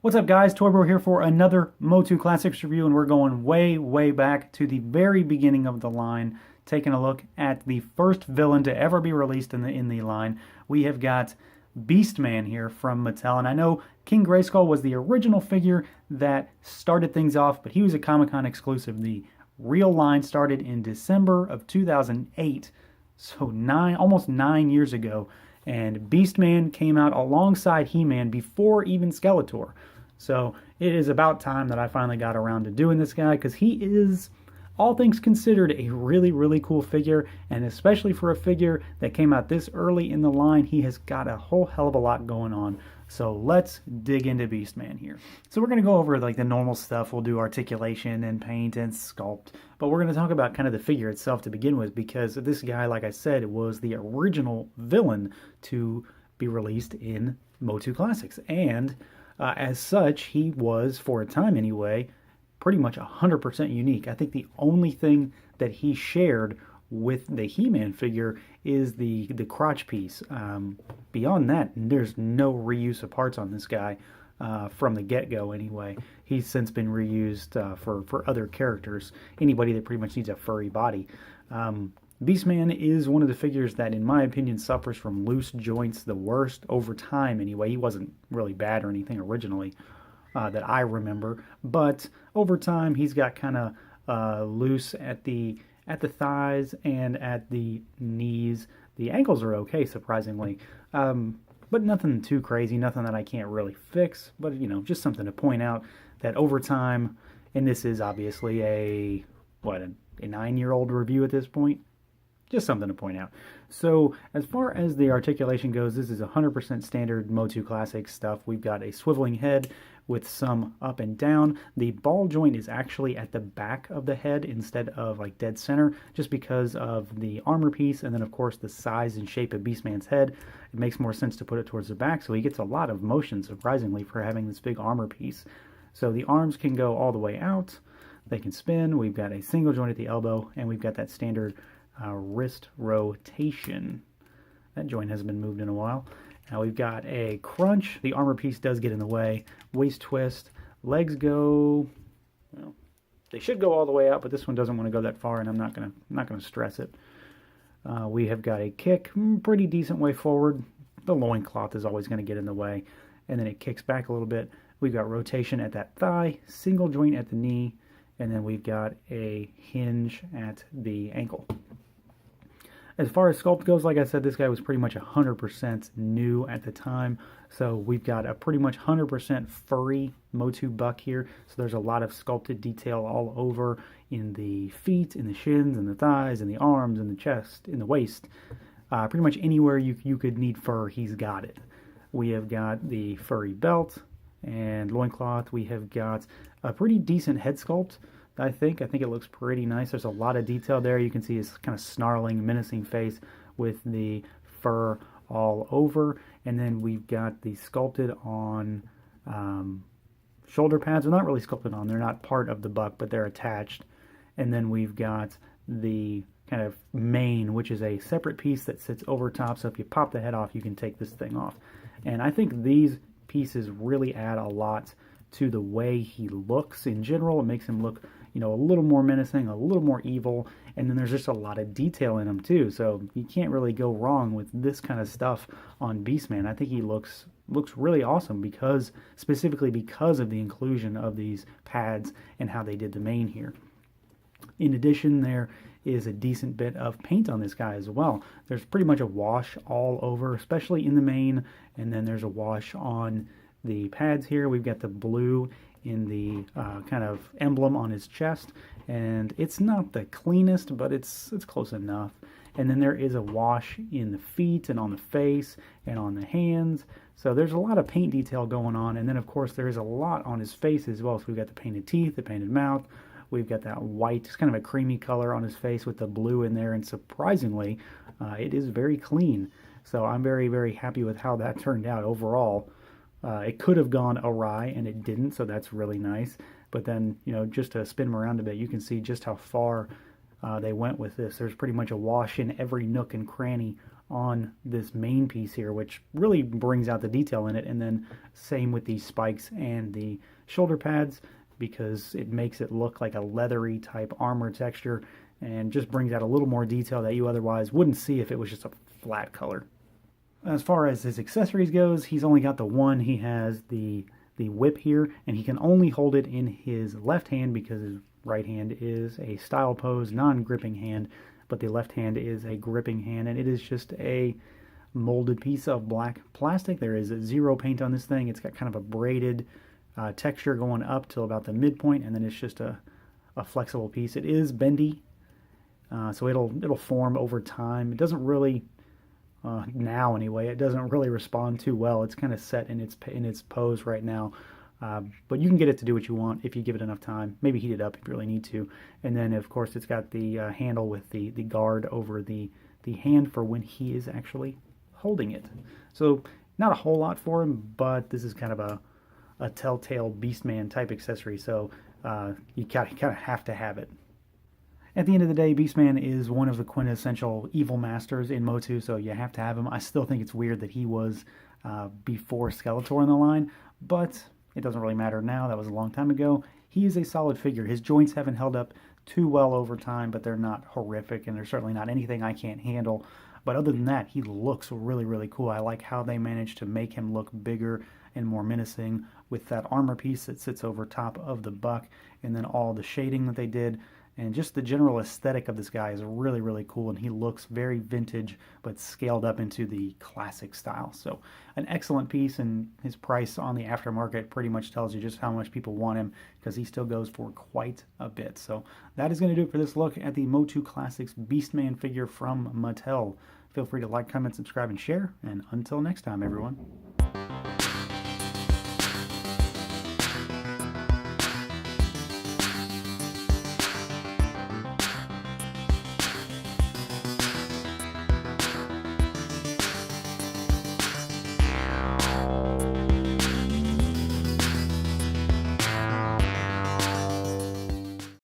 What's up, guys? Toybro here for another Motu Classics review, and we're going way, way back to the very beginning of the line, taking a look at the first villain to ever be released in the line. We have got Beastman here from Mattel, and I know King Grayskull was the original figure that started things off, but he was a Comic-Con exclusive. The real line started in December of 2008, so almost 9 years ago, and Beastman came out alongside He-Man before even Skeletor. So it is about time that I finally got around to doing this guy, because he is, all things considered, a really, really cool figure, and especially for a figure that came out this early in the line, he has got a whole hell of a lot going on. So let's dig into Beastman here. So we're going to go over like the normal stuff. We'll do articulation and paint and sculpt, but we're going to talk about kind of the figure itself to begin with, because this guy, like I said, was the original villain to be released in Motu Classics, and as such, he was, for a time anyway, pretty much 100% unique. I think the only thing that he shared with the He-Man figure is the crotch piece. Beyond that, there's no reuse of parts on this guy from the get-go anyway. He's since been reused for other characters, anybody that pretty much needs a furry body. Beastman is one of the figures that, in my opinion, suffers from loose joints the worst over time anyway. He wasn't really bad or anything originally that I remember, but over time he's got kind of loose at the thighs and at the knees. The ankles are okay, surprisingly, but nothing too crazy, nothing that I can't really fix, but just something to point out that over time, and this is obviously a 9-year-old review at this point, just something to point out. So as far as the articulation goes, this is 100% standard Motu Classic stuff. We've got a swiveling head with some up and down. The ball joint is actually at the back of the head instead of like dead center, just because of the armor piece, and then of course the size and shape of Beastman's head. It makes more sense to put it towards the back, so he gets a lot of motion, surprisingly, for having this big armor piece. So the arms can go all the way out, they can spin. We've got a single joint at the elbow, and we've got that standard wrist rotation. That joint hasn't been moved in a while. Now we've got a crunch. The armor piece does get in the way. Waist twist. Legs go, well, they should go all the way out, but this one doesn't want to go that far, and I'm not gonna stress it. We have got a kick, pretty decent way forward. The loincloth is always going to get in the way, and then it kicks back a little bit. We've got rotation at that thigh, single joint at the knee, and then we've got a hinge at the ankle. As far as sculpt goes, like I said, this guy was pretty much 100% new at the time. So we've got a pretty much 100% furry Motu buck here. So there's a lot of sculpted detail all over in the feet, in the shins, in the thighs, in the arms, in the chest, in the waist. Pretty much anywhere you could need fur, he's got it. We have got the furry belt and loincloth. We have got a pretty decent head sculpt. I think it looks pretty nice. There's a lot of detail there. You can see his kind of snarling, menacing face with the fur all over. And then we've got the sculpted on shoulder pads. They're not really sculpted on. They're not part of the buck, but they're attached. And then we've got the kind of mane, which is a separate piece that sits over top. So if you pop the head off, you can take this thing off. And I think these pieces really add a lot to the way he looks in general. It makes him look, a little more menacing, a little more evil, and then there's just a lot of detail in him too. So you can't really go wrong with this kind of stuff on Beastman. I think he looks really awesome specifically because of the inclusion of these pads and how they did the mane here. In addition, there is a decent bit of paint on this guy as well. There's pretty much a wash all over, especially in the mane, and then there's a wash on the pads here. We've got the blue in the kind of emblem on his chest, and it's not the cleanest, but it's close enough. And then there is a wash in the feet and on the face and on the hands. So there's a lot of paint detail going on, and then of course there is a lot on his face as well. So we've got the painted teeth, the painted mouth. We've got that white, it's kind of a creamy color on his face with the blue in there, and surprisingly, it is very clean. So I'm very, very happy with how that turned out overall. It could have gone awry, and it didn't, so that's really nice. But then, just to spin them around a bit, you can see just how far they went with this. There's pretty much a wash in every nook and cranny on this main piece here, which really brings out the detail in it. And then same with the spikes and the shoulder pads, because it makes it look like a leathery type armor texture and just brings out a little more detail that you otherwise wouldn't see if it was just a flat color. As far as his accessories goes, he's only got the one. He has the whip here, and he can only hold it in his left hand because his right hand is a style pose, non-gripping hand, but the left hand is a gripping hand, and it is just a molded piece of black plastic. There is zero paint on this thing. It's got kind of a braided texture going up till about the midpoint, and then it's just a flexible piece. It is bendy, so it'll form over time. It doesn't really, now anyway, it doesn't really respond too well. It's kind of set in its pose right now. But you can get it to do what you want if you give it enough time. Maybe heat it up if you really need to. And then, of course, it's got the handle with the guard over the hand for when he is actually holding it. So not a whole lot for him, but this is kind of a telltale Beastman type accessory, so you kind of have to have it. At the end of the day, Beastman is one of the quintessential evil masters in Motu, so you have to have him. I still think it's weird that he was before Skeletor in the line, but it doesn't really matter now. That was a long time ago. He is a solid figure. His joints haven't held up too well over time, but they're not horrific, and they're certainly not anything I can't handle. But other than that, he looks really, really cool. I like how they managed to make him look bigger and more menacing with that armor piece that sits over top of the buck, and then all the shading that they did. And just the general aesthetic of this guy is really, really cool, and he looks very vintage, but scaled up into the classic style. So an excellent piece, and his price on the aftermarket pretty much tells you just how much people want him, because he still goes for quite a bit. So that is going to do it for this look at the Motu Classics Beastman figure from Mattel. Feel free to like, comment, subscribe, and share, and until next time, everyone.